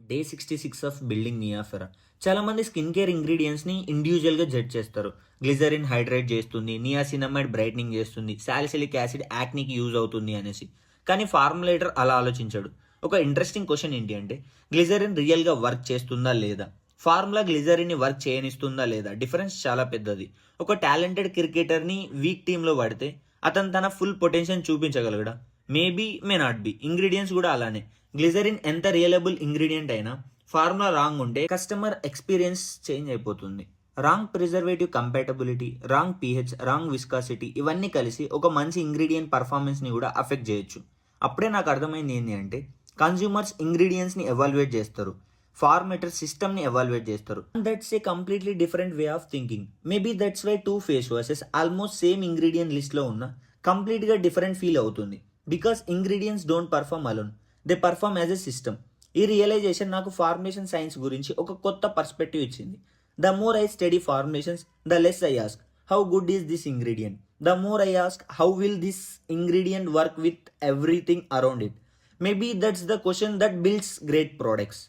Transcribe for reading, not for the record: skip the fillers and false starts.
Day 66 of building నియాఫెరా. చాలా మంది skin care ingredients ని ఇండివిజువల్ గా జడ్జ్ చేస్తారు. గ్లిజరిన్ హైడ్రేట్ చేస్తుంది, నియాసినమైడ్ బ్రైట్నింగ్ చేస్తుంది, సాలిసిలిక్ యాసిడ్ యాక్నికి యూజ్ అవుతుంది అనేసి. కానీ ఫార్ములేటర్ అలా ఆలోచించాడు. ఒక ఇంట్రెస్టింగ్ క్వశ్చన్ ఏంటి అంటే, గ్లిజరిన్ రియల్ గా వర్క్ చేస్తుందా లేదా, ఫార్ములా గ్లిజరిన్ ని వర్క్ చేయనిస్తుందా లేదా, డిఫరెన్స్ చాలా పెద్దది. ఒక టాలెంటెడ్ క్రికెటర్ ని వీక్ టీంలో పడితే అతను తన ఫుల్ పొటెన్షియల్ చూపించగలగడా? Maybe, may not be. Ingredients కూడా అలానే. గ్లిజరిన్ ఎంత రియలబుల్ ఇంగ్రీడియంట్ అయినా ఫార్ములా రాంగ్ ఉంటే కస్టమర్ ఎక్స్పీరియన్స్ చేంజ్ అయిపోతుంది. Wrong preservative compatibility, wrong pH, wrong viscosity ఇవన్నీ కలిసి ఒక మంచి ఇంగ్రీడియంట్ పర్ఫార్మెన్స్ని కూడా అఫెక్ట్ చేయొచ్చు. అప్పుడే నాకు అర్థమైంది ఏంటి అంటే, కన్జ్యూమర్స్ ఇంగ్రీడియంట్స్ని ఎవాల్యుయేట్ చేస్తారు, ఫార్మేటర్ సిస్టమ్ని ఎవాల్యుయేట్ చేస్తారు. That's a completely different way of thinking. Maybe that's why 2 face washes almost same ingredient లిస్ట్లో ఉన్న కంప్లీట్గా డిఫరెంట్ ఫీల్ అవుతుంది. Because ingredients don't perform alone, they perform as a system. ఈ రియలైజేషన్ నాకు formulation science గురించి ఒక కొత్త పర్స్పెక్టివ్ ఇచ్చింది. The more I study formulations, the less I ask how good is this ingredient. The more I ask how will this ingredient work with everything around it. Maybe that's the question that builds great products.